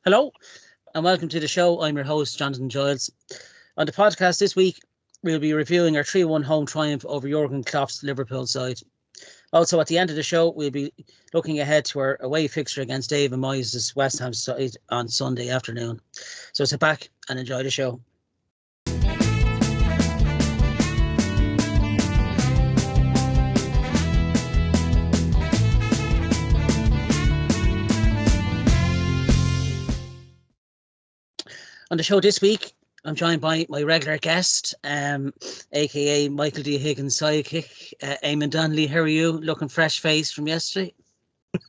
Hello and welcome to the show. I'm your host, Jonathan Giles. On the podcast this week, we'll be reviewing our 3-1 home triumph over Jurgen Klopp's Liverpool side. Also, at the end of the show, we'll be looking ahead to our away fixture against David Moyes' Westham side on Sunday afternoon. So sit back and enjoy the show. On the show this week, I'm joined by my regular guest, aka Michael D. Higgins' sidekick, Eamonn Jonathan. How are you? Looking fresh faced from yesterday.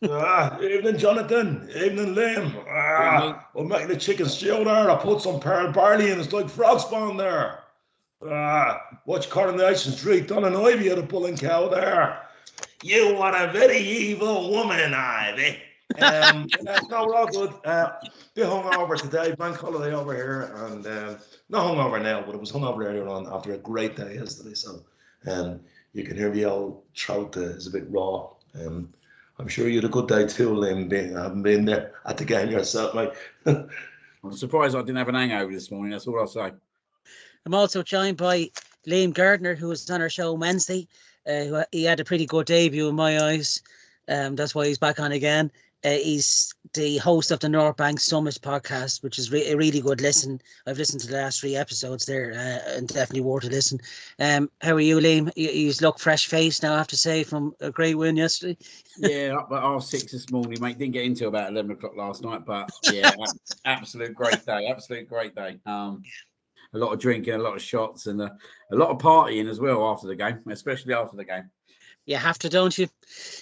Evening, Jonathan. Evening, Liam. I'm making a chicken stew there. I put some pearl barley in. It's like frog spawn there. Watch Coronation Street, Don and Ivy at the Bull and Cow there. You are a very evil woman, Ivy. No, we're all good. Bit hungover today, bank holiday over here, and not hungover now, but it was hungover earlier on after a great day yesterday. So, you can hear the old throat is a bit raw. I'm sure you had a good day too, Liam. Having been there at the game yourself, mate. I'm surprised I didn't have an hangover this morning. That's all I'll say. I'm also joined by Liam Gardner, who was on our show Wednesday. He had a pretty good debut in my eyes. That's why he's back on again. He's the host of the North Bank Summit podcast, which is a really good listen. I've listened to the last 3 episodes there, and definitely worth a listen. How are you, Liam? You look fresh-faced now, I have to say, from a great win yesterday. Yeah, up at R6 this morning, mate. Didn't get into about 11 o'clock last night, but yeah, absolute great day. Absolute great day. A lot of drinking, a lot of shots, and a lot of partying as well after the game, especially after the game. You have to, don't you?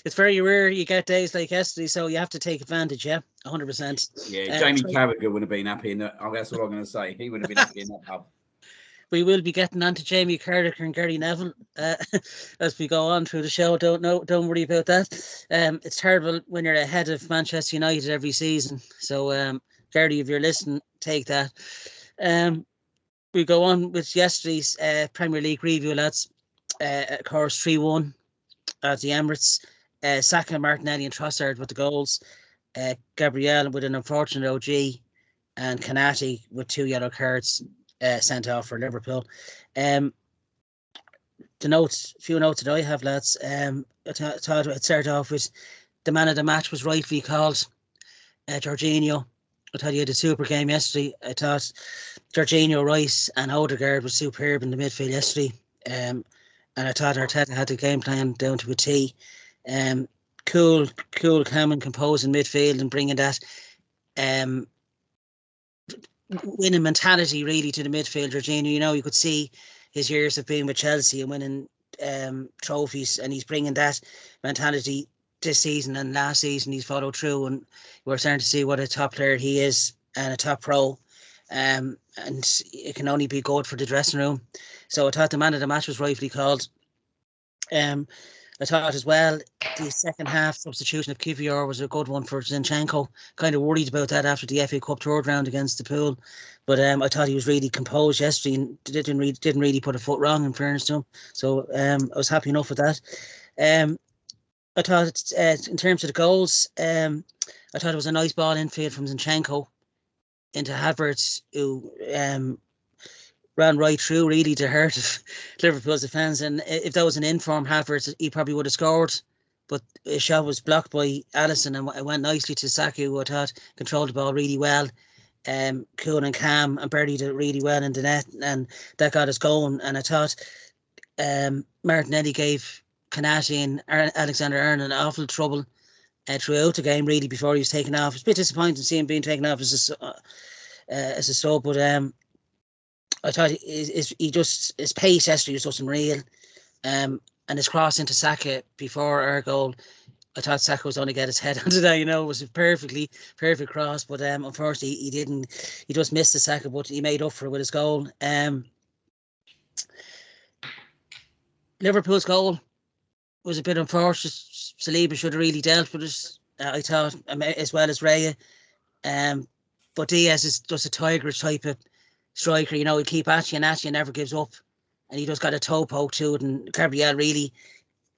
It's very rare you get days like yesterday, so you have to take advantage, yeah? 100%. Yeah, Jamie Carragher would have been happy in that. That's what I'm going to say. He would have been happy in that pub. We will be getting on to Jamie Carragher and Gary Neville as we go on through the show. Don't worry about that. It's terrible when you're ahead of Manchester United every season. So, Gary, if you're listening, take that. We go on with yesterday's Premier League review, lads. Of course, 3-1. At the Emirates, Saka, Martinelli and Trossard with the goals, Gabriel with an unfortunate OG, and Kanate with 2 yellow cards sent off for Liverpool. Few notes that I have, lads. I thought I'd start off with the man of the match was rightfully called Jorginho. I thought he had a super game yesterday. I thought Jorginho, Rice and Odegaard was superb in the midfield yesterday. And I thought Arteta had the game plan down to a T. Cool, calm and composed in midfield and bringing that winning mentality really to the midfield. Jorginho, you know, you could see his years of being with Chelsea and winning trophies, and he's bringing that mentality this season, and last season he's followed through, and we're starting to see what a top player he is and a top pro. And it can only be good for the dressing room. So I thought the man of the match was rightfully called. I thought as well the second half substitution of Kivior was a good one for Zinchenko. Kind of worried about that after the FA Cup third round against the Pool, but I thought he was really composed yesterday and didn't really put a foot wrong, in fairness to him. So I was happy enough with that. I thought in terms of the goals, I thought it was a nice ball infield from Zinchenko into Havertz, who ran right through really to hurt Liverpool's defence. And if that was an informed Havertz, he probably would have scored. But his shot was blocked by Alisson and it went nicely to Saka, who I thought controlled the ball really well. Cool and calm and buried it really well in the net, and that got us going. And I thought Martinelli gave Kanate and Alexander-Arnold awful trouble throughout the game, really, before he was taken off. It's a bit disappointing to see him being taken off as a sub, but I thought his pace yesterday was just unreal, and his cross into Saka before our goal, I thought Saka was going to get his head onto that. You know, it was a perfect cross, but unfortunately he didn't. He just missed the Saka, but he made up for it with his goal. Liverpool's goal was a bit unfortunate. Saliba should have really dealt with it, I thought, as well as Raya. But Diaz is just a tigerish type of striker. You know, he'll keep at you and never gives up. And he just got a toe poke to it. And Gabriel really,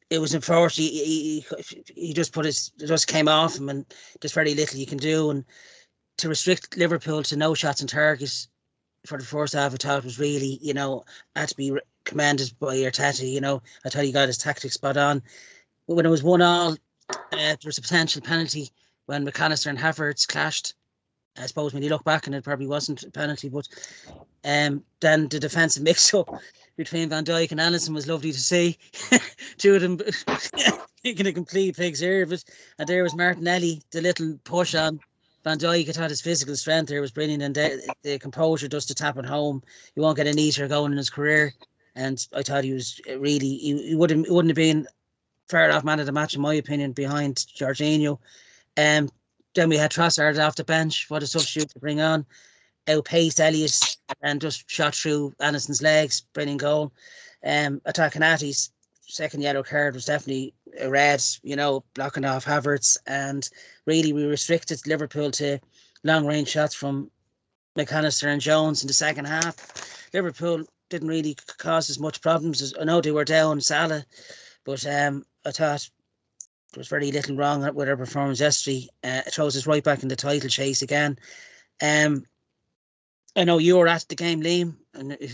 it was unfortunate. He just just came off him, and there's very little you can do. And to restrict Liverpool to no shots on target for the first half, I thought was really, had to be commended by Arteta. I thought he got his tactics spot on. But when it was 1-1, there was a potential penalty when McAllister and Havertz clashed. I suppose when you look back, and it probably wasn't a penalty, but then the defensive mix-up between Van Dijk and Alisson was lovely to see. Two of them taking a complete pig's ear of it. And there was Martinelli, the little push on Van Dijk. I thought his physical strength there was brilliant, and the composure just to tap it home. He won't get an easier going in his career. And I thought he was really, he wouldn't have been fair off man of the match, in my opinion, behind Jorginho. Then we had Trossard off the bench. What a substitute to bring on. Outpaced Elliott and just shot through Alisson's legs. Brilliant goal. I thought Konaté's second yellow card was definitely a red, blocking off Havertz. And really, we restricted Liverpool to long-range shots from McAllister and Jones in the second half. Liverpool didn't really cause as much problems. I know they were down Salah, but I thought there was very little wrong with our performance yesterday. It throws us right back in the title chase again. I know you were at the game, Liam, and you're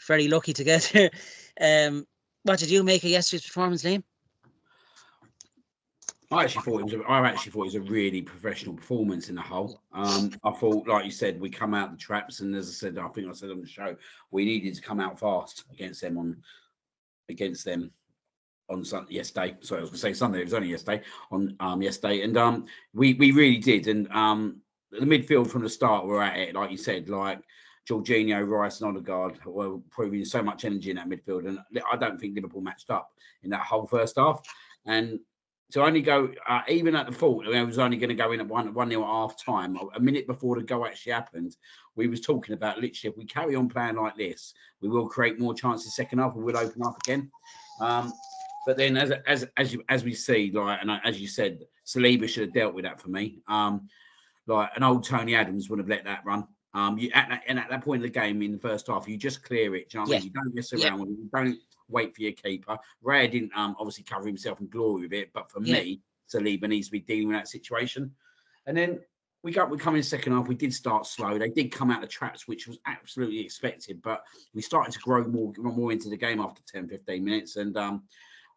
very lucky to get there. What did you make of yesterday's performance, Liam? I actually thought it was a really professional performance in the whole. I thought, like you said, we come out the traps, and as I said, I think I said on the show, we needed to come out fast against them on yesterday. Sorry, I was going to say Sunday. It was only yesterday. Yesterday, and we really did. And the midfield from the start were at it, like you said, like Jorginho, Rice, and Odegaard were proving so much energy in that midfield, and I don't think Liverpool matched up in that whole first half. And to only go, even at the fault, it was only going to go in at 1-0 at half time. A minute before the goal actually happened, we was talking about literally, if we carry on playing like this, we will create more chances second half and we'll open up again. But then, as we see, like, and as you said, Saliba should have dealt with that for me. Like an old Tony Adams would have let that run. At that point of the game in the first half, you just clear it. Do you know what I mean? You don't mess around with it. You don't wait for your keeper. Raya didn't obviously cover himself in glory with it, but for me, Saliba needs to be dealing with that situation. And then we come in second half. We did start slow. They did come out the traps, which was absolutely expected, but we started to grow more into the game after 10-15 minutes, and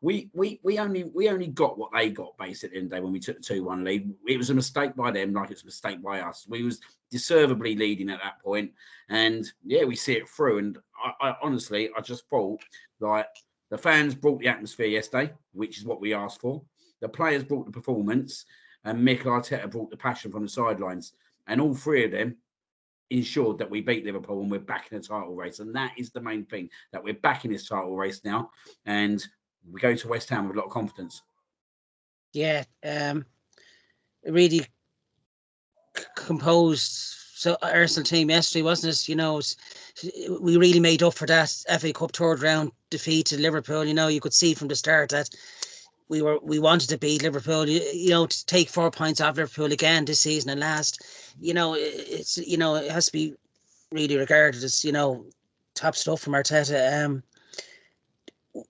we only got what they got basically in the day when we took the 2-1 lead. It was a mistake by them, like it's a mistake by us. We was deservedly leading at that point, and we see it through. And I honestly, I just thought, like, the fans brought the atmosphere yesterday, which is what we asked for. The players brought the performance, and Mikel Arteta brought the passion from the sidelines. And all three of them ensured that we beat Liverpool and we're back in the title race. And that is the main thing, that we're back in this title race now. And we go to West Ham with a lot of confidence. Yeah, really composed Arsenal team yesterday, wasn't it? We really made up for that FA Cup third round defeat to Liverpool. You could see from the start that we wanted to beat Liverpool. To take 4 points off Liverpool again this season and last. It's it has to be really regarded as top stuff from Arteta.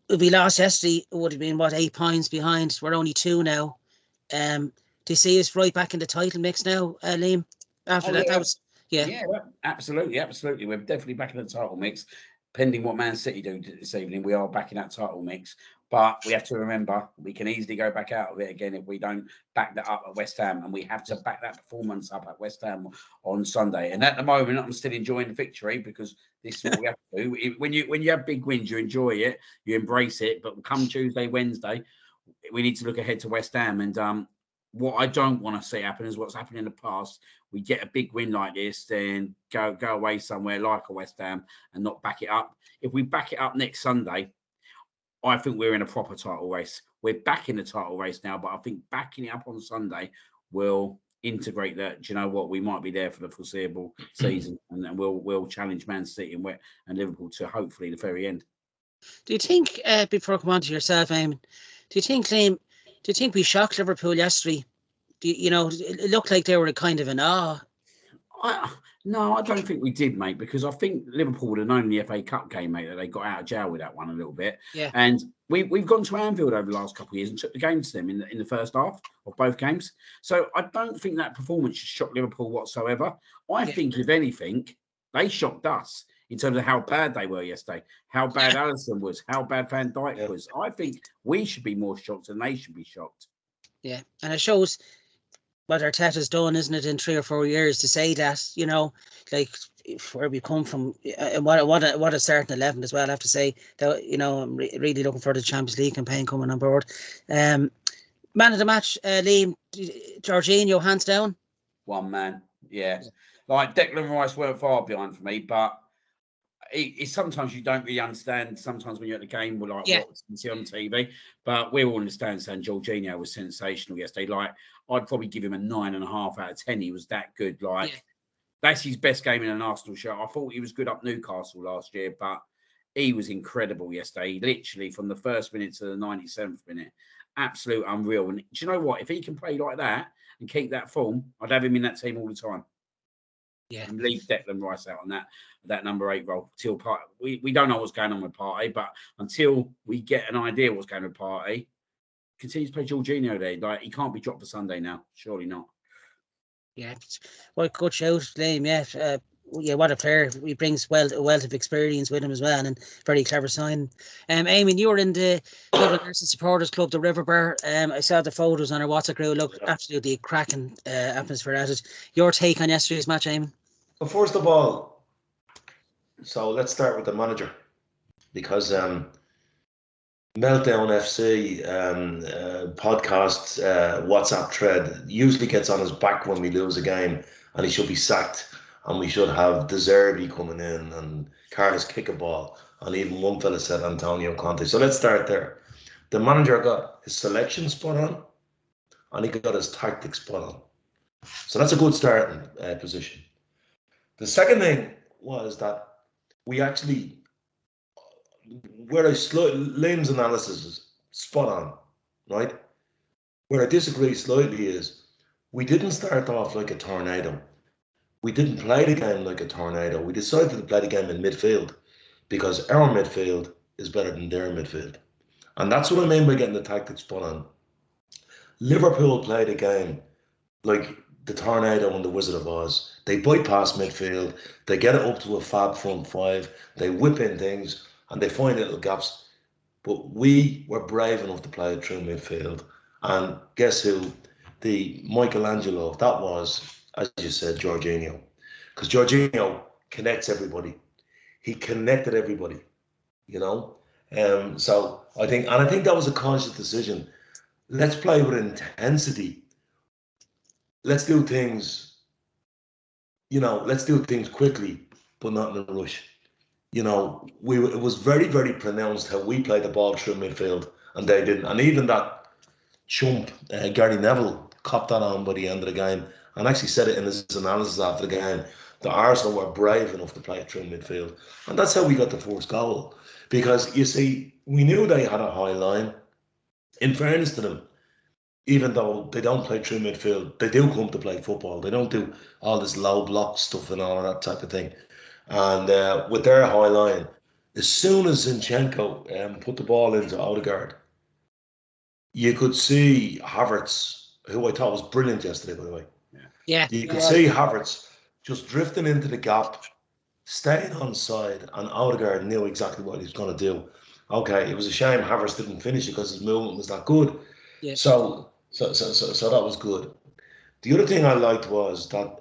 If we lost yesterday, it would have been 8 points behind. We're only 2 now. Do you see us right back in the title mix now, Liam? After that, that was absolutely. We're definitely back in the title mix. Pending what Man City do this evening, we are back in that title mix. But we have to remember, we can easily go back out of it again if we don't back that up at West Ham, and we have to back that performance up at West Ham on Sunday. And at the moment, I'm still enjoying the victory, because this is what we have to do. When you have big wins, you enjoy it, you embrace it. But come Tuesday, Wednesday, we need to look ahead to West Ham. And what I don't want to see happen is what's happened in the past. We get a big win like this, then go away somewhere like a West Ham and not back it up. If we back it up next Sunday, I think we're in a proper title race. We're back in the title race now, but I think backing it up on Sunday will integrate that. Do you know what? We might be there for the foreseeable season, and then we'll challenge Man City and Liverpool to hopefully the very end. Do you think, before I come on to yourself, Eamonn, do you think we shocked Liverpool yesterday? It looked like they were kind of in awe. No, I don't think we did, mate, because I think Liverpool would have known the FA Cup game, mate, that they got out of jail with that one a little bit. Yeah. And we've gone to Anfield over the last couple of years and took the game to them in the first half of both games. So I don't think that performance shocked Liverpool whatsoever. I think, if anything, they shocked us in terms of how bad they were yesterday, how bad Alisson was, how bad Van Dijk was. I think we should be more shocked than they should be shocked. Yeah. And it shows what Arteta's done, isn't it, in 3 or 4 years, to say that, you know, like where we come from, and what a starting 11 as well. I have to say that, you know, I'm really looking for the Champions League campaign coming on board. Man of the match, Liam, Jorginho, hands down. One man, yeah. Like Declan Rice weren't far behind for me, but it's sometimes you don't really understand. Sometimes when you're at the game, we're like, what you see on TV. But we all understand saying Jorginho was sensational yesterday. Like, I'd probably give him a 9.5 out of 10. He was that good. Like, that's his best game in an Arsenal shirt. I thought he was good up Newcastle last year, but he was incredible yesterday. Literally from the first minute to the 97th minute, absolute unreal. And do you know what? If he can play like that and keep that form, I'd have him in that team all the time. Yeah, and leave Declan Rice out on that number 8 role till Partey. We don't know what's going on with Partey, but until we get an idea what's going on with Partey, continue to play Jorginho there. Like, he can't be dropped for Sunday now. Surely not. Yeah, well, good shout, Liam. Yeah, what a player. He brings a wealth of experience with him as well, and very clever sign. Eamonn, you were in the Dublin Nursing Supporters Club, the River Bar. I saw the photos on our WhatsApp group. Look, absolutely cracking atmosphere at it. Your take on yesterday's match, Eamonn? Well, first of all, so let's start with the manager, because Meltdown FC podcast WhatsApp thread usually gets on his back when we lose a game, and he should be sacked. And we should have De Zerbi coming in and Carlos kick a ball. And even one fella said Antonio Conte. So let's start there. The manager got his selection spot on, and he got his tactics spot on. So that's a good starting position. The second thing was that we actually, Liam's analysis is spot on, right? Where I disagree slightly is we didn't start off like a tornado. We didn't play the game like a tornado. We decided to play the game in midfield because our midfield is better than their midfield. And that's what I mean by getting the tactics spot on. Liverpool played a game like the tornado and the Wizard of Oz. They bypass midfield, they get it up to a fab front 5, they whip in things, and they find little gaps. But we were brave enough to play it through midfield. And guess who? The Michelangelo, that was, as you said, Jorginho. Because Jorginho connects everybody. He connected everybody, you know? So I think that was a conscious decision. Let's play with intensity. Let's do things, let's do things quickly, but not in a rush. It was very, very pronounced how we played the ball through midfield, and they didn't. And even that chump, Gary Neville, copped that on by the end of the game, and actually said it in his analysis after the game, that Arsenal were brave enough to play it through midfield. And that's how we got the first goal. Because, you see, we knew they had a high line. In fairness to them, even though they don't play through midfield, they do come to play football. They don't do all this low block stuff and all of that type of thing. And with their high line, as soon as Zinchenko put the ball into Odegaard, you could see Havertz, who I thought was brilliant yesterday, by the way. Yeah. You could see Havertz just drifting into the gap, staying on side, and Odegaard knew exactly what he was going to do. Okay, it was a shame Havertz didn't finish it because his movement was that good. Yeah. So that was good. The other thing I liked was that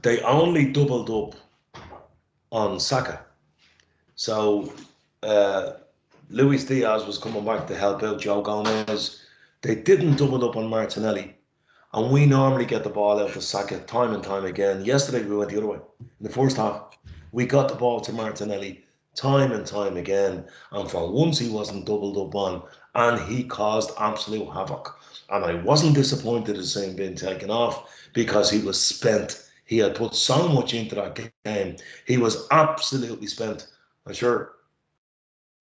they only doubled up on Saka. So Luis Diaz was coming back to help out Joe Gomez. They didn't double up on Martinelli. And we normally get the ball out to Saka time and time again. Yesterday we went the other way. In the first half, we got the ball to Martinelli time and time again. And for once he wasn't doubled up on, and he caused absolute havoc. And I wasn't disappointed to see him being taken off because he was spent. He had put so much into that game. He was absolutely spent. I'm sure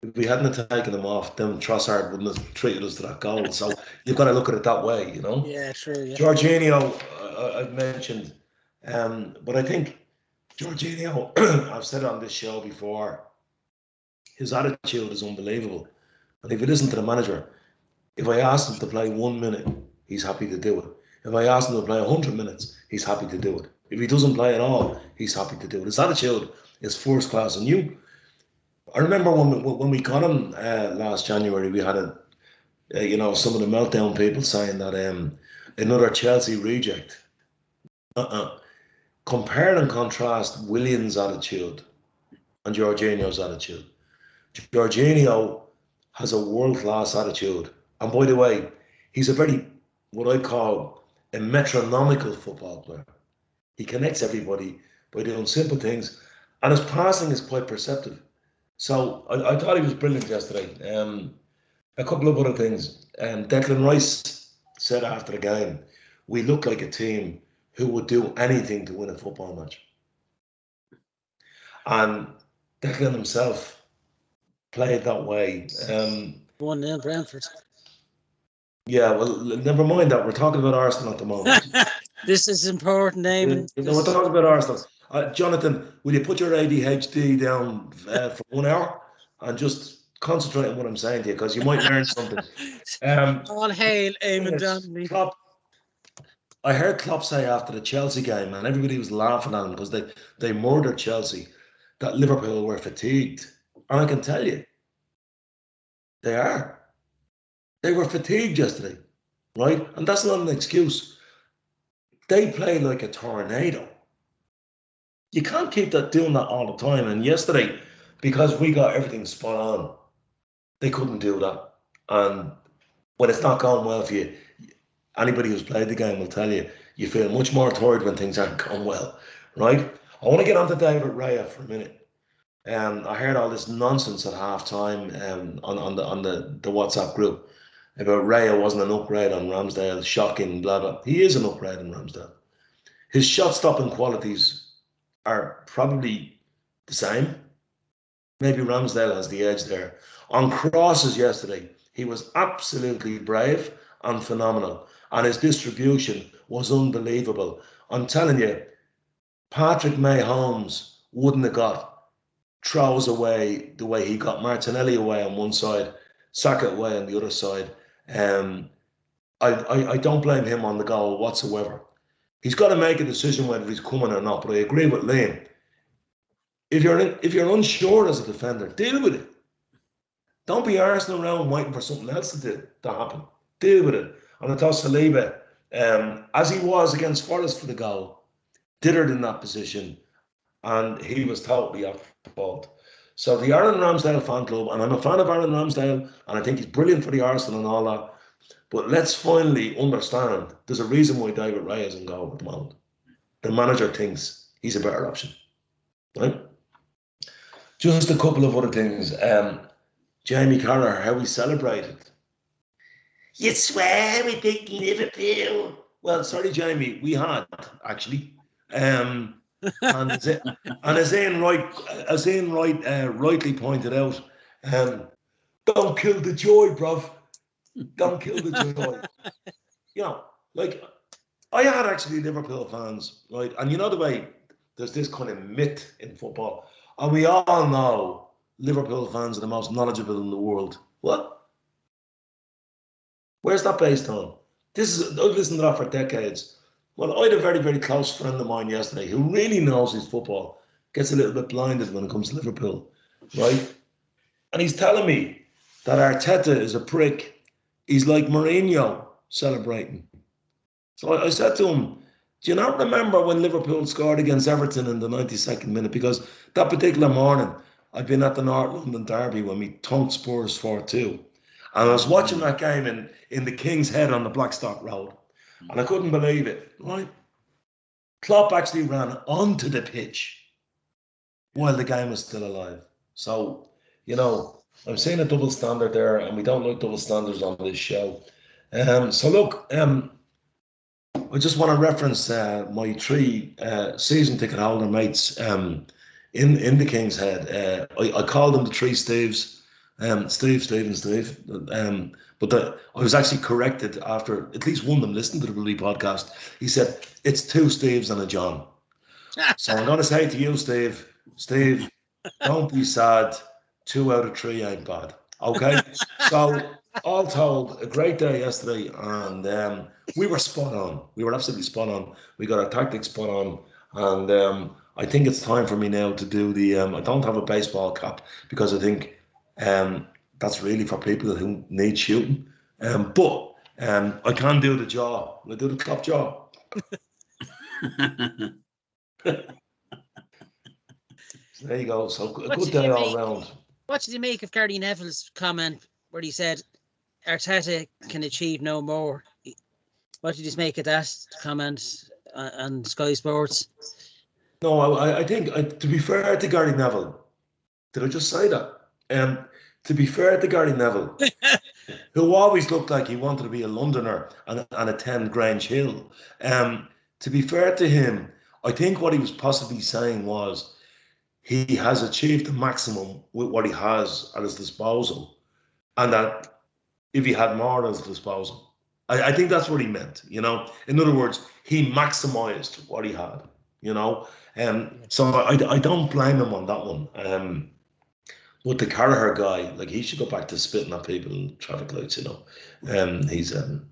if we hadn't taken him off, then Trossard wouldn't have treated us to that goal. So you've got to look at it that way, Yeah, true. Yeah. Jorginho, I've mentioned, But I think Jorginho, I've said it on this show before, his attitude is unbelievable. And if it isn't to the manager, if I ask him to play 1 minute, he's happy to do it. If I ask him to play 100 minutes, he's happy to do it. If he doesn't play at all, he's happy to do it. His attitude is first class. And I remember when we got him last January, we had some of the meltdown people saying that another Chelsea reject. Compare and contrast Willian's attitude and Jorginho's attitude. Jorginho has a world-class attitude. And by the way, he's what I call a metronomical football player. He connects everybody by doing simple things. And his passing is quite perceptive. So I thought he was brilliant yesterday. A couple of other things. Declan Rice said after the game, we look like a team who would do anything to win a football match. And Declan himself played that way. 1-0 Brentford. Yeah, well, never mind that. We're talking about Arsenal at the moment. This is important, Eamonn. We're talking about Arsenal. Jonathan, will you put your ADHD down for 1 hour and just concentrate on what I'm saying to you, because you might learn something. All hail Eamonn Jonathan. I heard Klopp say after the Chelsea game, and everybody was laughing at him because they murdered Chelsea, that Liverpool were fatigued. And I can tell you, they are. They were fatigued yesterday, right? And that's not an excuse. They play like a tornado. You can't keep doing that all the time. And yesterday, because we got everything spot on, they couldn't do that. And when it's not going well for you, anybody who's played the game will tell you, you feel much more tired when things aren't going well, right? I want to get on to David Raya for a minute. I heard all this nonsense at halftime on the WhatsApp group about Raya wasn't an upgrade on Ramsdale, shocking, blah, blah. He is an upgrade on Ramsdale. His shot-stopping qualities are probably the same. Maybe Ramsdale has the edge there. On crosses yesterday, he was absolutely brave and phenomenal. And his distribution was unbelievable. I'm telling you, Patrick May Holmes wouldn't have got throws away the way he got Martinelli away on one side, Saka away on the other side. I don't blame him on the goal whatsoever. He's got to make a decision whether he's coming or not. But I agree with Liam. If you're unsure as a defender, deal with it. Don't be arsing around waiting for something else to happen. Deal with it. And I thought Saliba, as he was against Forest for the goal, dithered in that position, and he was totally at fault. So the Aaron Ramsdale fan club, and I'm a fan of Aaron Ramsdale, and I think he's brilliant for the Arsenal and all that, but let's finally understand there's a reason why David Raya isn't going at the moment. The manager thinks he's a better option, right? Just a couple of other things. Jamie Carragher, how he celebrated. You swear we beat Liverpool. Well, sorry, Jamie, we had actually. And as Ian rightly pointed out, don't kill the joy, bruv. Don't kill the joy. Like I had actually Liverpool fans, right? And you know the way there's this kind of myth in football, and we all know Liverpool fans are the most knowledgeable in the world. What? Where's that based on? I've listened to that for decades. Well, I had a very, very close friend of mine yesterday who really knows his football, gets a little bit blinded when it comes to Liverpool, right? And he's telling me that Arteta is a prick. He's like Mourinho celebrating. So I said to him, do you not remember when Liverpool scored against Everton in the 92nd minute? Because that particular morning, I'd been at the North London derby when we thumped Spurs 4-2. And I was watching that game in the King's Head on the Blackstock Road. And I couldn't believe it, right? Klopp actually ran onto the pitch while the game was still alive. So, I'm seeing a double standard there, and we don't like double standards on this show. So look, I just want to reference my 3 season ticket holder mates in the King's Head. I called them the 3 Steves. Steve and Steve. But I was actually corrected after at least one of them listened to the Bully podcast. He said, it's 2 Steves and a John. So I'm going to say to you, Steve, don't be sad. 2 out of 3 ain't bad. Okay? So all told, a great day yesterday, and we were spot on. We were absolutely spot on. We got our tactics spot on, and I think it's time for me now to do the. I don't have a baseball cap because I think that's really for people who need shooting. But I can do the jaw. I do the top jaw. So there you go. So a good day all round. What did you make of Gary Neville's comment where he said Arteta can achieve no more? What did you make of that comment on Sky Sports? No, I think, to be fair to Gary Neville, did I just say that? To be fair to Gary Neville, who always looked like he wanted to be a Londoner and attend Grange Hill, to be fair to him, I think what he was possibly saying was he has achieved the maximum with what he has at his disposal, and that if he had more at his disposal, I think that's what he meant, you know. In other words, he maximized what he had, you know. So I don't blame him on that one. But the Carragher guy, like, he should go back to spitting at people in traffic lights, you know. He's a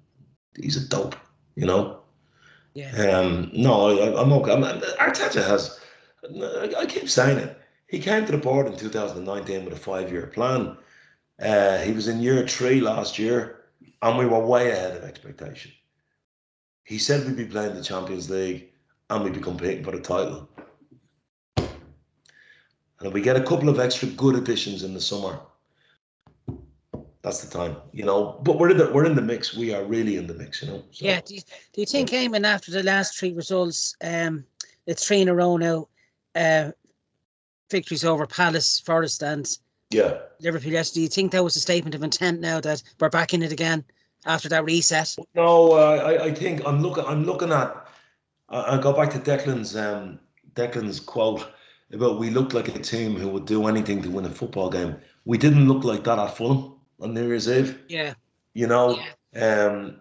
dope, you know. Yeah. No, I'm okay. Arteta has. I keep saying it. He came to the board in 2019 with a 5-year plan. He was in year 3 last year, and we were way ahead of expectation. He said we'd be playing the Champions League and we'd be competing for the title. And if we get a couple of extra good additions in the summer, that's the time, you know. But we're in the mix. We are really in the mix, you know. So, yeah. Do you think, Eamonn, after the last 3 results, it's 3 in a row now, victories over Palace, Forest, and Liverpool yesterday, do you think that was a statement of intent now that we're back in it again after that reset? No, I think I'm looking at. I go back to Declan's quote about we looked like a team who would do anything to win a football game. We didn't look like that at Fulham on New Year's Eve. Yeah. You know, and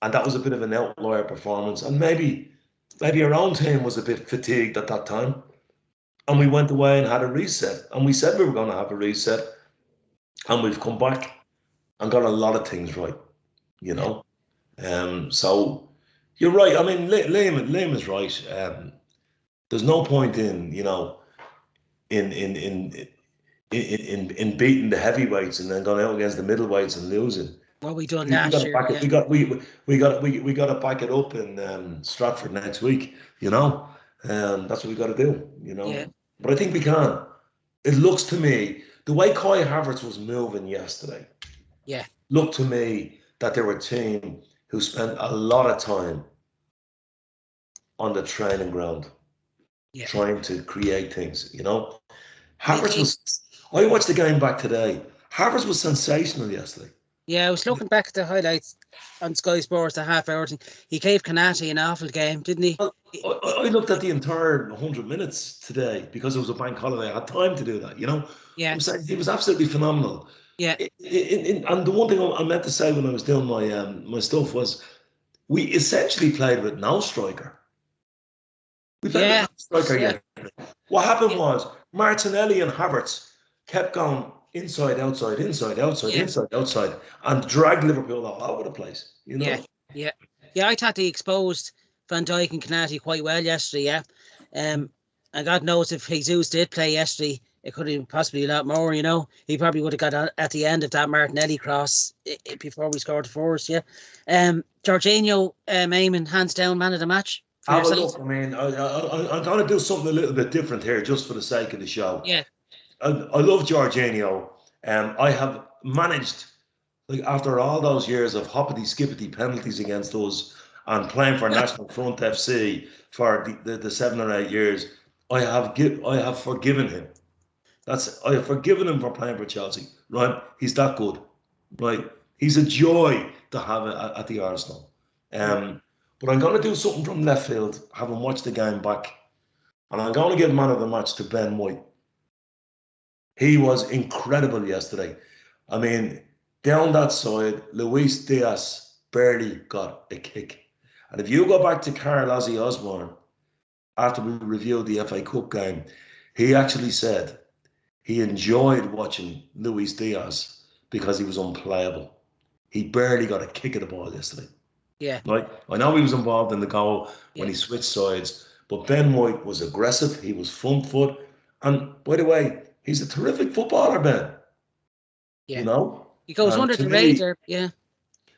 that was a bit of an outlier performance. And maybe our own team was a bit fatigued at that time. And we went away and had a reset. And we said we were going to have a reset. And we've come back and got a lot of things right, you know. So you're right. I mean, Liam is right. There's no point in, you know, in beating the heavyweights and then going out against the middleweights and losing. What we done last year? We got to back it up in Stratford next week, you know. That's what we got to do, you know. Yeah. But I think we can. It looks to me, the way Kai Havertz was moving yesterday, looked to me that they were a team who spent a lot of time on the training ground, trying to create things, you know. Havertz was. I watched the game back today. Havertz was sensational yesterday. Yeah, I was looking back at the highlights on Sky Sports, the half-hour thing. He gave Kanati an awful game, didn't he? I looked at the entire 100 minutes today because it was a bank holiday. I had time to do that, you know? Yeah. He was absolutely phenomenal. Yeah. And the one thing I meant to say when I was doing my stuff was we essentially played with no striker. We played with no striker yet. What happened was Martinelli and Havertz kept going inside, outside, and dragged Liverpool all over the place, you know? Yeah, I thought they exposed Van Dijk and Kanati quite well yesterday, and God knows if Jesus did play yesterday, it could have been possibly a lot more, you know? He probably would have got at the end of that Martinelli cross before we scored the first, Jorginho, Eamonn, hands down, man of the match. Have a look, I mean, I'm going to do something a little bit different here just for the sake of the show. Yeah. I love Jorginho. I have managed, like, after all those years of hoppity-skippity penalties against us and playing for National Front FC for the 7 or 8 years, I have forgiven him. I have forgiven him for playing for Chelsea, right? He's that good, right? He's a joy to have at the Arsenal. But I'm going to do something from left field, having watched the game back, and I'm going to give man of the match to Ben White. He was incredible yesterday. I mean, down that side, Luis Diaz barely got a kick. And if you go back to Carl Ozzy Osbourne, after we reviewed the FA Cup game, he actually said he enjoyed watching Luis Diaz because he was unplayable. He barely got a kick at the ball yesterday. Yeah. Right? I know he was involved in the goal when Yeah. he switched sides, but Ben White was aggressive. He was front foot. And by the way, he's a terrific footballer, Ben. Yeah. You know? He goes And under to the me, radar. Yeah.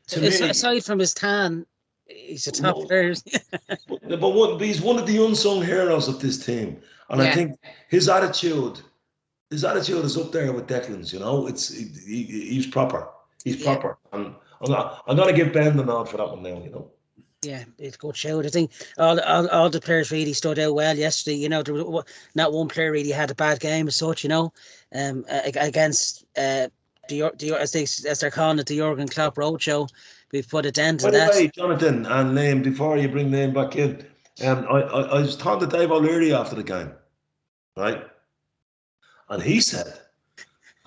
to me, Aside from his tan, he's a top player. but he's one of the unsung heroes of this team. And I Yeah. think his attitude is up there with Declan's, you know. He's proper. He's Yeah. proper. And I'm gonna give Ben the nod for that one now, you know. Yeah, it's a good show. I think all the players really stood out well yesterday. You know, there was not one player really had a bad game as such. You know, against as they're calling it, the Jurgen Klopp Roadshow. We've put a dent By in the that. way, Jonathan and Liam, before you bring Liam back in, I was talking to Dave O'Leary after the game, right? And he said,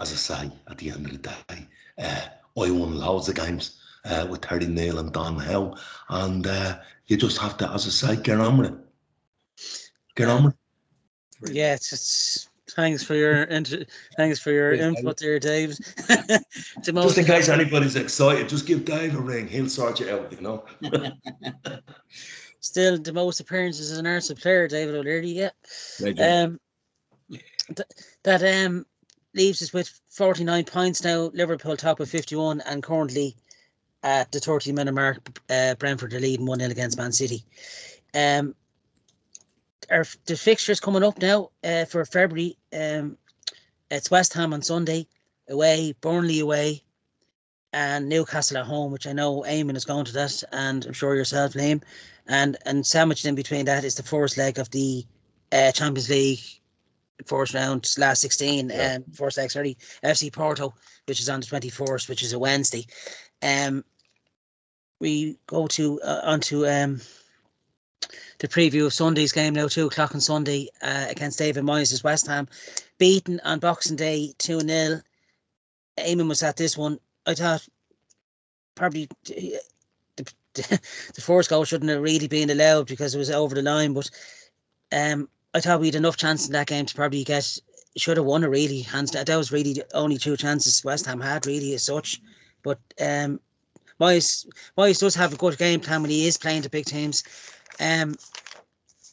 as I say, at the end of the day, I won loads of games with Terry Neal and Don Howe, and you just have to, as I say, get on with it. Get on with it. Yeah, it's thanks for your input there, Dave. Just in case anybody's excited, just give Dave a ring. He'll sort you out, you know. Still the most appearances as an Arsenal player, David O'Leary. Yeah. That leaves us with 49 points now. Liverpool top of 51 and currently at the 30-minute mark. Brentford are leading 1-0 against Man City. The fixtures coming up now for February. It's West Ham on Sunday away, Burnley away, and Newcastle at home, which I know Eamonn is going to that, and I'm sure yourself, Liam. And sandwiched in between that is the first leg of the Champions League first round, last 16, first leg, sorry, FC Porto, which is on the 24th, which is a Wednesday. We go to onto the preview of Sunday's game now, 2:00 on Sunday against David Moyes' West Ham, beaten on Boxing Day 2-0. Eamonn was at this one. I thought probably the first goal shouldn't have really been allowed because it was over the line, but I thought we had enough chance in that game to probably should have won it really. Hands down. That was really the only two chances West Ham had really as such. But Moyes does have a good game plan when he is playing the big teams.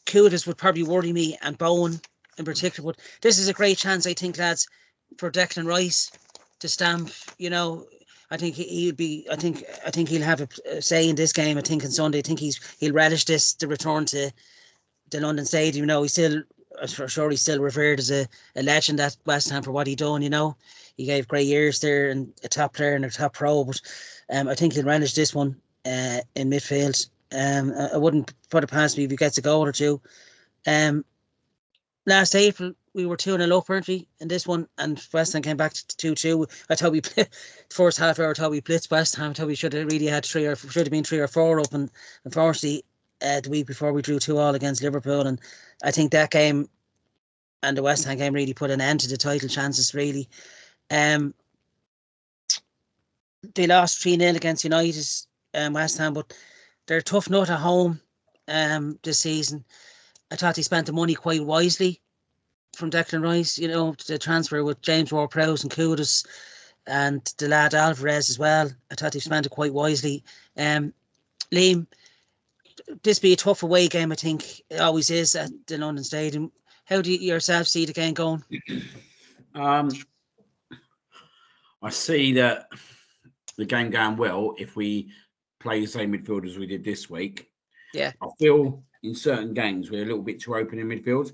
Kudus would probably worry me, and Bowen in particular. But this is a great chance, I think, lads, for Declan Rice to stamp. You know, I think he'll be. I think he'll have a say in this game. I think on Sunday. I think he'll relish the return to the London Stadium. You know, he's still revered as a legend at West Ham for what he done. You know, he gave great years there and a top player and a top pro. But I think he'll relish this one in midfield. I wouldn't put it past me if he gets a goal or two. Last April we were 2-0 up, weren't we, in this one, and West Ham came back to 2-2. I thought the first half hour, I thought we blitzed West Ham. I thought we should have really had should have been 3 or 4 up, and unfortunately the week before we drew 2-2 against Liverpool, and I think that game and the West Ham game really put an end to the title chances really. They lost 3-0 against United, West Ham, but they're a tough nut at home this season. I thought they spent the money quite wisely from Declan Rice, you know, the transfer with James Ward-Prowse and Kudus and the lad Alvarez as well. I thought they spent it quite wisely. Liam, this be a tough away game, I think. It always is at the London Stadium. How do you yourself see the game going? I see that the game going well if we play the same midfield as we did this week. Yeah. I feel in certain games we're a little bit too open in midfield,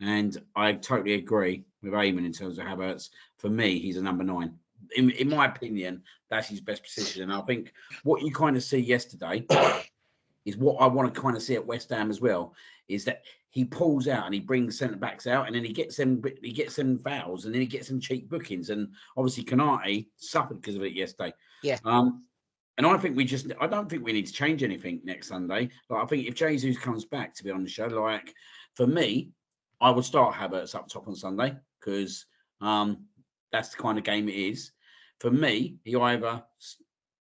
and I totally agree with Eamonn in terms of Havertz. For me, he's a number 9. In my opinion, that's his best position. And I think what you kind of see yesterday is what I want to kind of see at West Ham as well, is that he pulls out and he brings centre backs out, and then he gets them fouls, and then he gets them cheap bookings. And obviously Konate suffered because of it yesterday. Yeah. And I don't think we need to change anything next Sunday. Like, I think if Jesus comes back to be on the show, like, for me, I would start Havertz up top on Sunday because that's the kind of game it is. For me, he either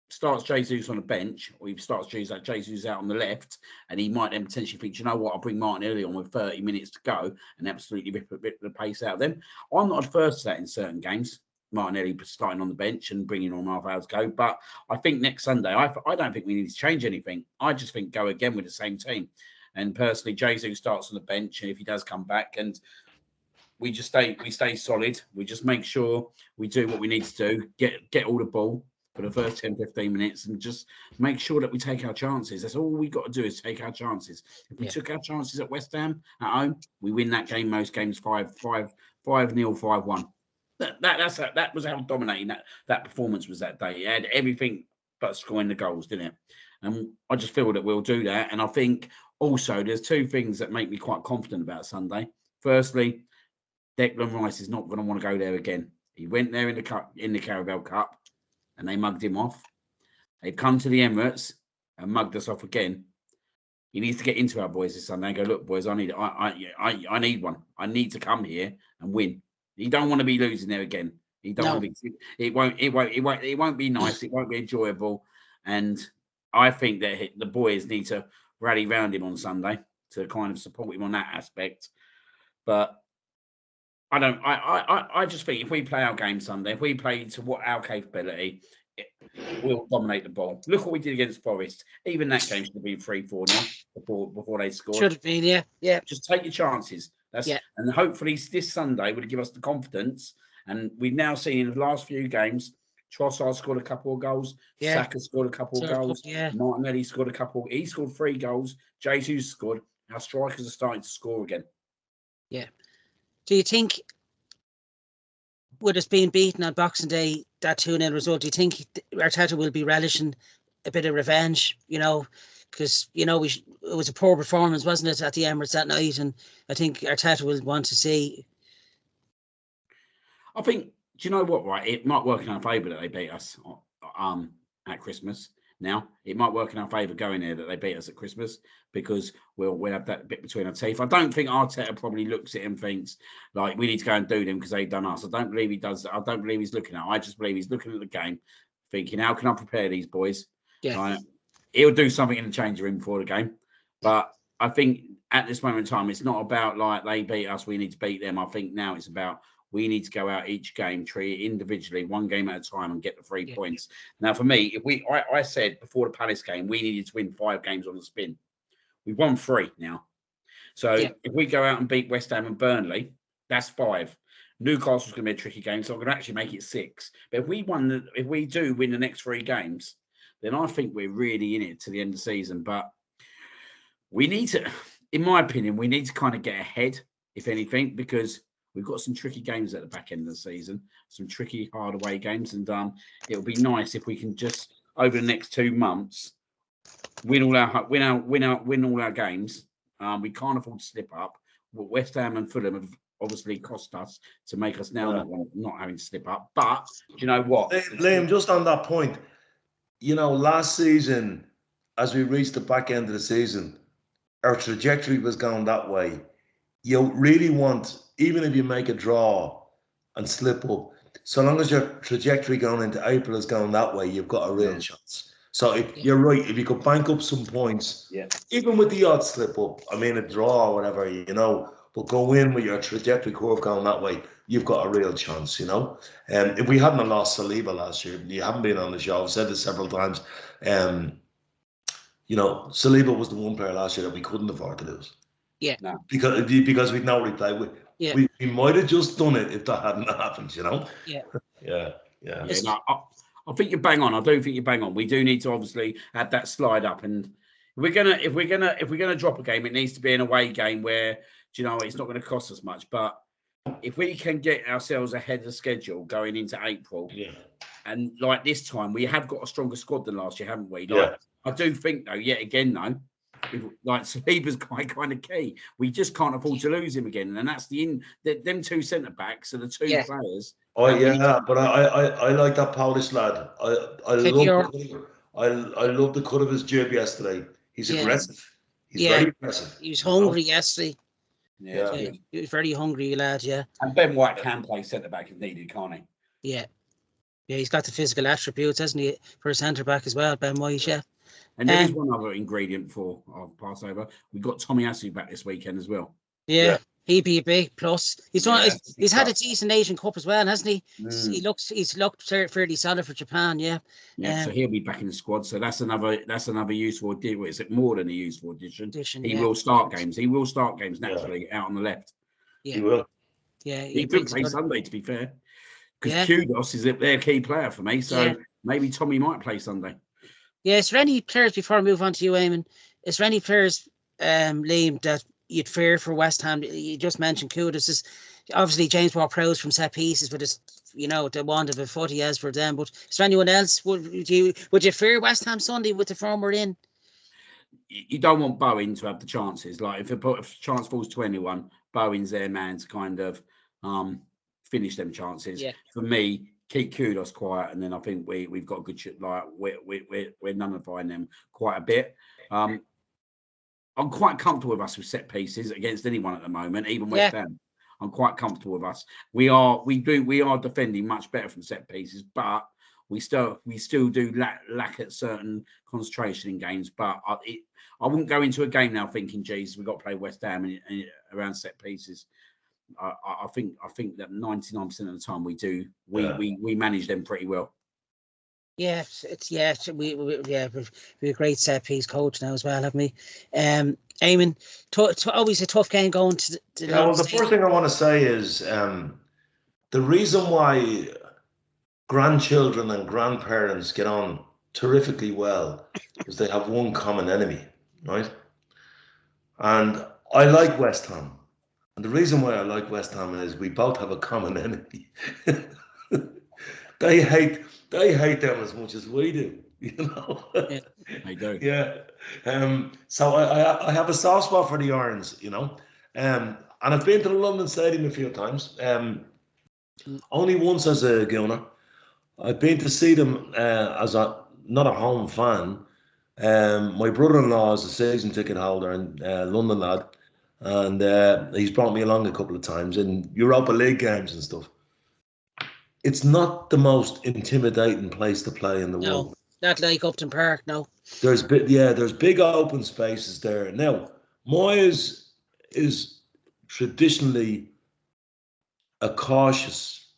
starts Jesus on the bench, or he starts Jesus out on the left, and he might then potentially think, you know what, I'll bring Martinelli on with 30 minutes to go and absolutely rip the pace out of them. I'm not adverse to that in certain games. Martinelli starting on the bench and bringing on half hours go. But I think next Sunday, I don't think we need to change anything. I just think go again with the same team. And personally, Jesus starts on the bench, and if he does come back, and we stay solid. We just make sure we do what we need to do, get all the ball for the first 10, 15 minutes, and just make sure that we take our chances. That's all we got to do, is take our chances. If we took our chances at West Ham at home, we win that game. Most games 5-0, 5-1. That was how dominating that performance was that day. It had everything but scoring the goals, didn't it? And I just feel that we'll do that. And I think also there's two things that make me quite confident about Sunday. Firstly, Declan Rice is not going to want to go there again. He went there in the Carabao Cup, and they mugged him off. They've come to the Emirates and mugged us off again. He needs to get into our boys this Sunday and go, look, boys, I need one. I need to come here and win. You don't want to be losing there again. You don't want to be. It won't be nice. It won't be enjoyable. And I think that the boys need to rally round him on Sunday to kind of support him on that aspect. But I just think if we play our game Sunday, if we play to what our capability, we'll dominate the ball. Look what we did against Forest. Even that game should have been 3-4 now before they scored. Should have been, yeah. Just take your chances. And hopefully this Sunday will give us the confidence. And we've now seen in the last few games, Trossard scored a couple of goals. Saka scored a couple of goals. Martinelli scored a couple. He scored 3 goals. Jesus scored. Our strikers are starting to score again. Yeah. Do you think, with us being beaten on Boxing Day, that 2-0 result, do you think Arteta will be relishing a bit of revenge, because, it was a poor performance, wasn't it, at the Emirates that night? And I think Arteta will want to see. I think, do you know what, right? It might work in our favour that they beat us at Christmas. Now, it might work in our favour going there that they beat us at Christmas, because we'll have that bit between our teeth. I don't think Arteta probably looks at it and thinks, like, we need to go and do them because they've done us. I don't believe he does that. I don't believe he's looking at it. I just believe he's looking at the game, thinking, how can I prepare these boys? Yeah. He'll do something in the changing room before the game. But I think at this moment in time, it's not about, like, they beat us, we need to beat them. I think now it's about, we need to go out each game, treat it individually, one game at a time, and get the 3 points. Now, for me, I said before the Palace game, we needed to win 5 games on the spin. We've won 3 now. So if we go out and beat West Ham and Burnley, that's 5. Newcastle's going to be a tricky game, so I'm going to actually make it 6. But if we do win the next 3 games, then I think we're really in it to the end of the season. But we need to, in my opinion, we need to kind of get ahead, if anything, because we've got some tricky games at the back end of the season, some tricky, hard away games, and it'll be nice if we can just over the next 2 months win all our games. We can't afford to slip up. What West Ham and Fulham have obviously cost us to make us now not having to slip up. But do you know what, Liam? Just on that point, last season, as we reached the back end of the season, our trajectory was going that way. You really want, even if you make a draw and slip up, so long as your trajectory going into April is going that way, you've got a real chance. So you're right, if you could bank up some points, even with the odd slip up, a draw or whatever, but go in with your trajectory curve going that way, you've got a real chance, If we hadn't lost Saliba last year, you haven't been on the show, I've said this several times, Saliba was the one player last year that we couldn't afford to lose. Yeah. No. Because we'd now replay. We might have just done it if that hadn't happened, Yeah. No, I think you're bang on. I do think you're bang on. We do need to obviously add that slide up, and if we're gonna drop a game, it needs to be an away game where it's not going to cost us much. But if we can get ourselves ahead of the schedule going into April, and like this time we have got a stronger squad than last year, haven't we? I do think though, yet again though, like Saliba's quite kind of key. We just can't afford to lose him again, and that's them 2 centre backs are the 2 players. Oh but I like that Polish lad. I love the cut of his jib yesterday. He's aggressive. He's very aggressive. He was hungry yesterday. Yeah, he was very hungry lad. Yeah. And Ben White can play centre back if needed, can't he? Yeah. Yeah, he's got the physical attributes, hasn't he, for a centre back as well, Ben White, yeah. And there is one other ingredient for our Passover. We've got Tommy Asu back this weekend as well. Yeah. He'd be a big plus. He's had a decent Asian Cup as well, hasn't he? He's looked fairly solid for Japan, yeah. Yeah, so he'll be back in the squad. So that's another useful addition. Is it more than a useful addition? He will start games. He will start games naturally out on the left. Yeah. He will. Yeah. He could play Sunday, to be fair. Because Kudos is their key player for me. So maybe Tommy might play Sunday. Yeah, is there any players, before I move on to you, Eamonn, is there any players, Liam, that you'd fear for West Ham? You just mentioned Kudos. Is obviously James Ward-Prowse from set pieces, but it's, the want of a foot he has for them. But is there anyone else? Would you fear West Ham Sunday with the form we're in? You don't want Bowen to have the chances. Like if a chance falls to anyone, Bowen's their man to kind of finish them chances. Yeah. For me, keep Kudos quiet, and then I think we've got a good shit. Like we're nullifying them quite a bit. I'm quite comfortable with us with set pieces against anyone at the moment, even West Ham. I'm quite comfortable with us. We are defending much better from set pieces, but we still do lack at certain concentration in games. But I wouldn't go into a game now thinking, geez, we've got to play West Ham and around set pieces. I think that 99% of the time we manage them pretty well. Yeah, we're a great set piece coach now as well, haven't we? Eamonn, always a tough game going to the. Well, the first thing I want to say is the reason why grandchildren and grandparents get on terrifically well is they have one common enemy, right? And I like West Ham. And the reason why I like West Ham is we both have a common enemy. They hate them as much as we do, Yeah, they do. Yeah. So I have a soft spot for the Irons, and I've been to the London Stadium a few times. Only once as a Gooner. I've been to see them as not a home fan. My brother-in-law is a season ticket holder and London lad, and he's brought me along a couple of times in Europa League games and stuff. It's not the most intimidating place to play in the world. Not like Upton Park, no. There's big open spaces there. Now, Moyes is traditionally a cautious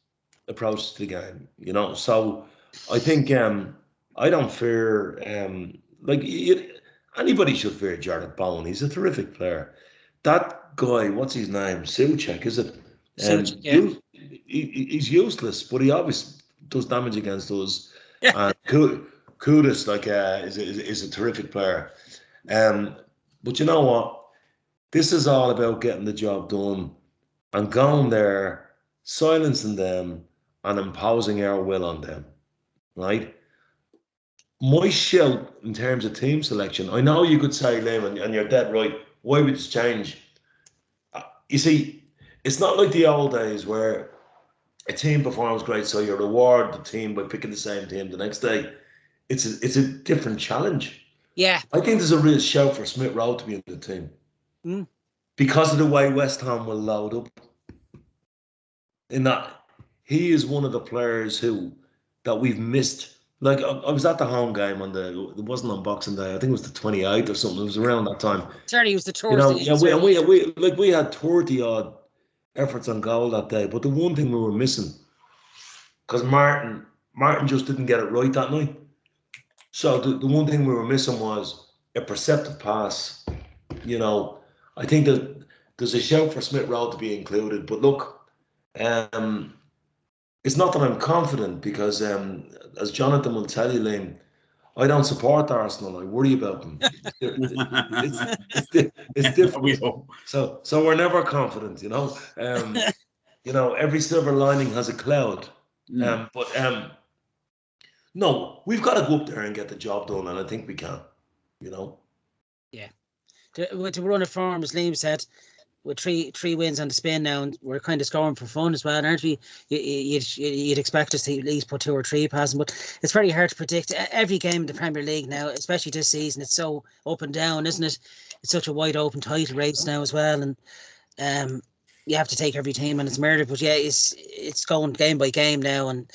approach to the game, So I think I don't fear anybody should fear Jarrett Bowen. He's a terrific player. That guy, what's his name? Souček, is it? He's useless, but he always does damage against us. And Kudos is a terrific player. But you know what? This is all about getting the job done and going there, silencing them, and imposing our will on them. Right? My shout in terms of team selection, I know you could say, Liam, and you're dead right. Why would it change? You see, it's not like the old days where a team performs great, so you reward the team by picking the same team the next day. It's a different challenge. Yeah. I think there's a real shout for Smith Rowe to be in the team. Because of the way West Ham will load up. In that, he is one of the players that we've missed. Like, I was at the home game it wasn't on Boxing Day. I think it was the 28th or something. It was around that time. Certainly, it was the Thursday. We had 30 odd efforts on goal that day, but the one thing we were missing, because Martin just didn't get it right that night. So the one thing we were missing was a perceptive pass. I think that there's a shout for Smith Rowe to be included, but look, it's not that I'm confident because, as Jonathan will tell you, Liam, I don't support Arsenal. I worry about them. It's difficult. So we're never confident, every silver lining has a cloud. But no, we've got to go up there and get the job done, and I think we can. Yeah. To run a form, as Liam said, with three wins on the spin now, and we're kind of scoring for fun as well, aren't we? You'd expect us to at least put 2 or 3 passing, but it's very hard to predict. Every game in the Premier League now, especially this season, it's so up and down, isn't it? It's such a wide open title race now as well, and you have to take every team on its merit. But yeah, it's going game by game now, and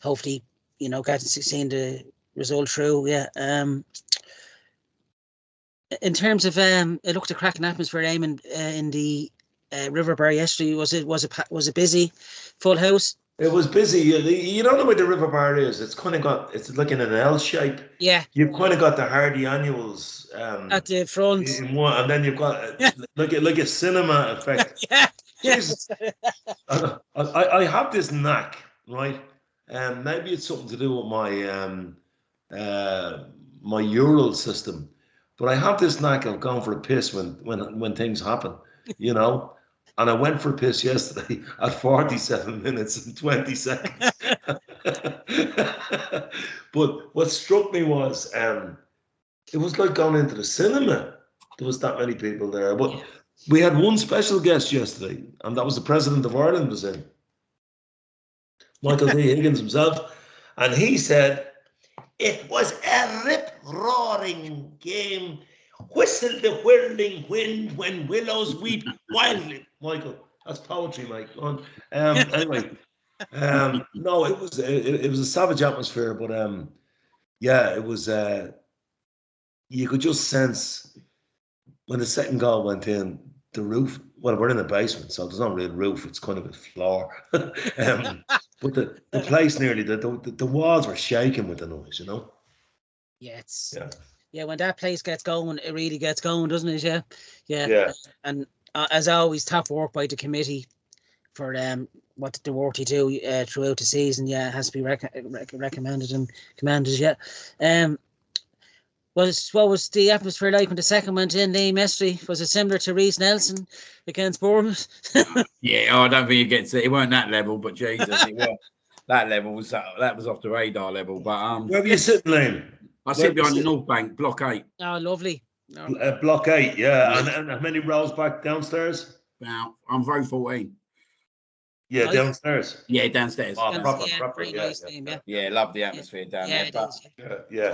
hopefully seeing the result through. Yeah. In terms of it looked a cracking atmosphere, Eamon, in the River Bar yesterday. Was it busy, full house? It was busy. You don't know where the River Bar is. It's like in an L shape. Yeah. You've kind of got the Hardy Annuals at the front, in one, and then you've got like a cinema effect. Yeah. Jeez. I have this knack, right? Maybe it's something to do with my Ural system, but I have this knack of going for a piss when things happen, And I went for a piss yesterday at 47 minutes and 20 seconds. But what struck me was it was like going into the cinema. There was that many people there. But we had one special guest yesterday, and that was the President of Ireland was in. Michael D. Higgins himself. And he said, it was a rip-roaring game. Whistle the whirling wind when willows weep wildly. Michael, that's poetry, Mike. Anyway, no, it was a savage atmosphere, but it was. You could just sense when the second goal went in, the roof. Well, we're in a basement, so there's not really a roof; it's kind of a floor. But the place nearly the walls were shaking with the noise, Yeah, when that place gets going, it really gets going, doesn't it? Yeah. And as always, top work by the committee for what the work they do throughout the season. Yeah, it has to be recommended and commended. Yeah. What was the atmosphere like when the second went in, Liam, yesterday? Was it similar to Reece Nelson against Bournemouth? I don't think you get to it. It weren't that level, but Jesus, it was. That level was off the radar level. But where were you sitting, Liam? I sit behind the North Bank, Block 8. Oh, lovely. Block 8, yeah. And how many rows back downstairs? I'm row 14. Yeah, downstairs. Yeah, downstairs. Oh, proper. Yeah, love the atmosphere down there. It's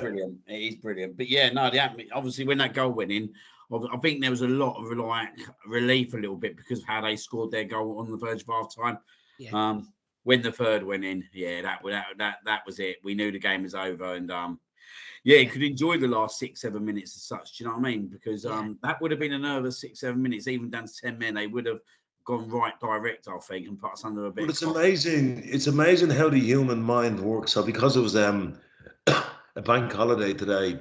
brilliant. It is brilliant. But obviously when that goal went in, I think there was a lot of relief a little bit because of how they scored their goal on the verge of half time. Yeah. When the third went in, that was it. We knew the game was over, and you could enjoy the last 6-7 minutes as such. Do you know what I mean? Because that would have been a nervous 6-7 minutes, even down to 10 men. They would have gone right direct, I think, and put us under a bit. But it's amazing. It's amazing how the human mind works. So because it was a bank holiday today,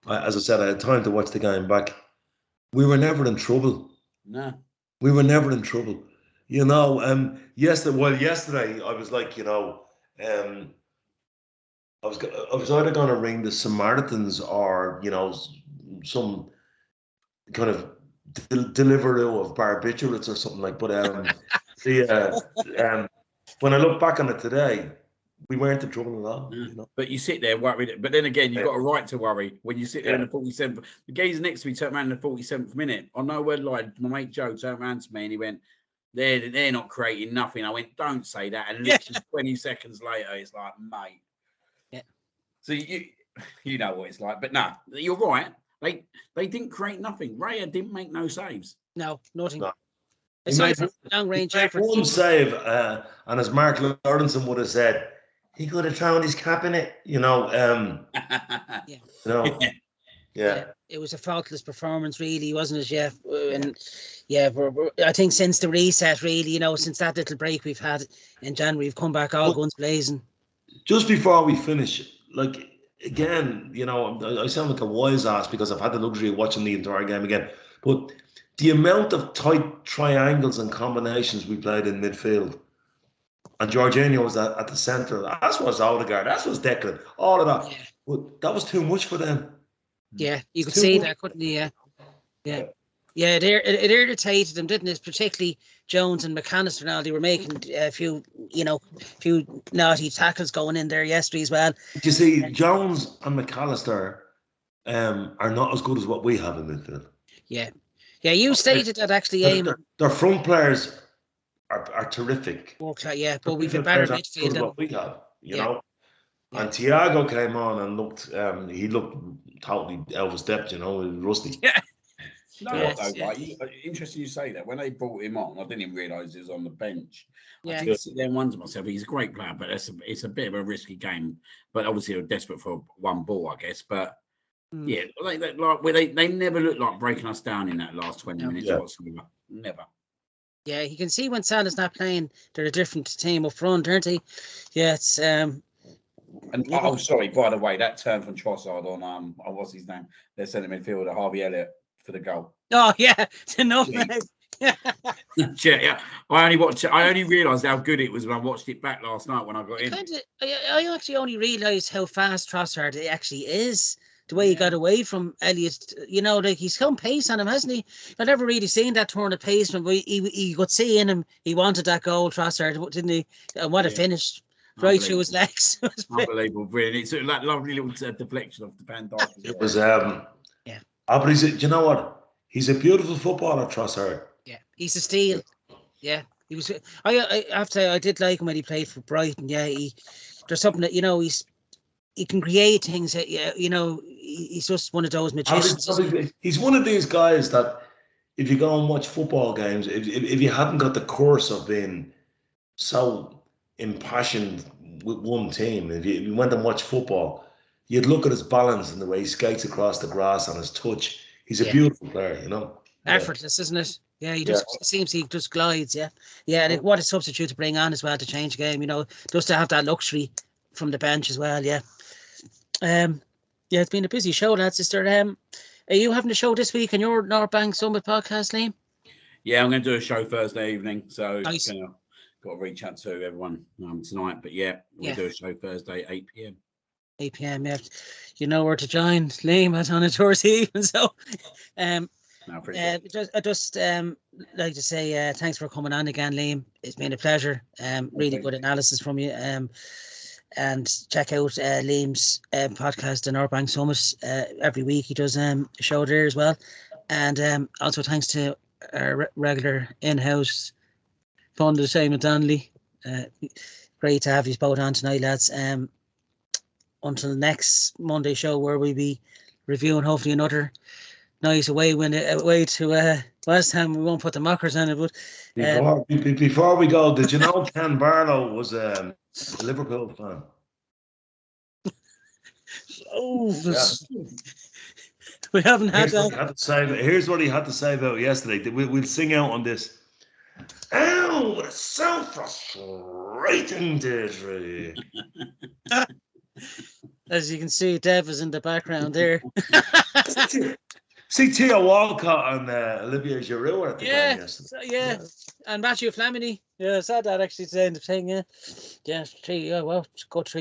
as I said, I had time to watch the game back. We were never in trouble. No, we were never in trouble. Yesterday I was like, I was either going to ring the Samaritans or, some kind of deliveroo of barbiturates or something like. But when I look back on it today, we weren't in trouble at all. But you sit there worried. But then again, you've got a right to worry when you sit there in the 47th. The geezer next to me turned around in the 47th minute. I know word lie. My mate Joe turned around to me and he went, They're not creating nothing. I went, don't say that. And literally 20 seconds later, it's like, mate. Yeah. So you know what it's like. But no, you're right. They didn't create nothing. Raya didn't make no saves. No, nothing. No. Aside from long range effort. One save, and as Mark Lawrenson would have said, he could have thrown his cap in it. Yeah. It was a faultless performance, really, wasn't it? Yeah, and I think since the reset, really, since that little break we've had in January, we've come back all guns blazing. Just before we finish, again, I sound like a wise ass because I've had the luxury of watching the entire game again. But the amount of tight triangles and combinations we played in midfield, and Jorginho was at the centre. That was Odegaard. That was Declan. All of that. Yeah. But that was too much for them. Yeah, you could see that, couldn't you? Yeah. It irritated them, didn't it? Particularly Jones and McAllister. Now they were making a few naughty tackles going in there yesterday as well. You see, Jones and McAllister are not as good as what we have in midfield. Yeah. You stated that actually, Eamon. Their front players are terrific. But we've a better midfield than what we have. You know. And Thiago came on and looked. He looked totally out of his depth. Rusty. No, interesting you say that. When they brought him on, I didn't even realise he was on the bench. I did sit there and wonder to myself, he's a great player, but it's a bit of a risky game. But obviously, they're desperate for one ball, I guess. But yeah, they never looked like breaking us down in that last 20 minutes whatsoever. Never. Yeah, you can see when Salah's not playing, they're a different team up front, aren't they? Yeah, it's And sorry, by the way, that turn from Trossard on what's his name? Their centre midfielder, Harvey Elliott, for the goal. Oh yeah, enough. Yeah. I only realised how good it was when I watched it back last night when I got in. I actually only realised how fast Trossard actually is. The way he got away from Elliott, like he's come pace on him, hasn't he? I've never really seen that turn of pace from him. He could see in him he wanted that goal, Trossard, didn't he? And what a finish. Right through his legs. Unbelievable, brilliant. It's that lovely little deflection of the Van Dijk. It was but do you know what? He's a beautiful footballer, Trossard. Yeah, he's a steal. Yeah, he was. I have to say I did like him when he played for Brighton. Yeah, there's something that he can create things. That, he's just one of those magicians. He's one of these guys that if you go and watch football games, if you haven't got the course of being so impassioned with one team, if you went and watched football, you'd look at his balance and the way he skates across the grass and his touch. He's a beautiful player, Effortless, isn't it? Yeah, he just seems he just glides. Yeah, and what a substitute to bring on as well to change the game. Just to have that luxury from the bench as well. Yeah, it's been a busy show, lads. Is there are you having a show this week on your North Bank Summit podcast, Liam? Yeah, I'm going to do a show Thursday evening, so nice. Got to reach out to everyone tonight. But we'll do a show Thursday, 8 p.m. 8 p.m. Yeah, you know where to join. Liam at on a tour's even. So, I just like to say thanks for coming on again, Liam. It's been a pleasure. Really good analysis from you. And check out Liam's podcast, the North Bank Summit. Every week he does a show there as well. And also thanks to our regular in-house pundit Eamonn Donnelly. Great to have you both on tonight, lads. Until next Monday show, where we'll be reviewing hopefully another nice away to Westham. We won't put the mockers on it, but before we go, did you know Ken Barlow was a Liverpool fan? We haven't had that. Here's what he had to say about yesterday. We'll sing out on this. Oh, it's so frustrating, Deirdre. As you can see, Dev is in the background there. See Theo Walcott and Olivier Giroud at the game yesterday. Yeah, and Matthew Flamini. Yeah, I saw that actually saying the thing. Yeah, three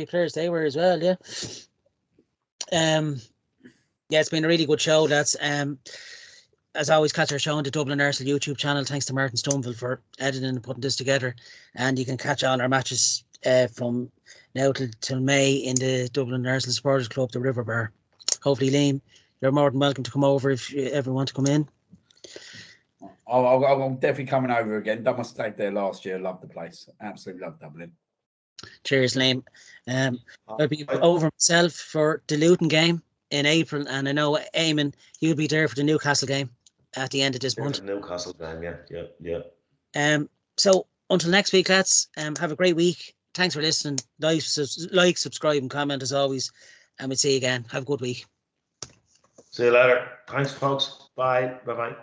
players they were as well. Yeah. It's been a really good show. That's as always, catch our show on the Dublin Arsenal YouTube channel. Thanks to Martin Stoneville for editing and putting this together. And you can catch all our matches from now till May in the Dublin Arsenal Supporters Club, the River Bar. Hopefully, Liam, you're more than welcome to come over if you ever want to come in. I'm definitely coming over again. Done my stay there last year. Love the place. Absolutely love Dublin. Cheers, Liam. I'll be over myself for the Luton game in April, and I know Eamon, you'll be there for the Newcastle game at the end of this month. Newcastle game, yeah. So until next week, lads, have a great week. Thanks for listening. Like, subscribe, and comment as always, and we'll see you again. Have a good week. See you later. Thanks, folks. Bye. Bye-bye.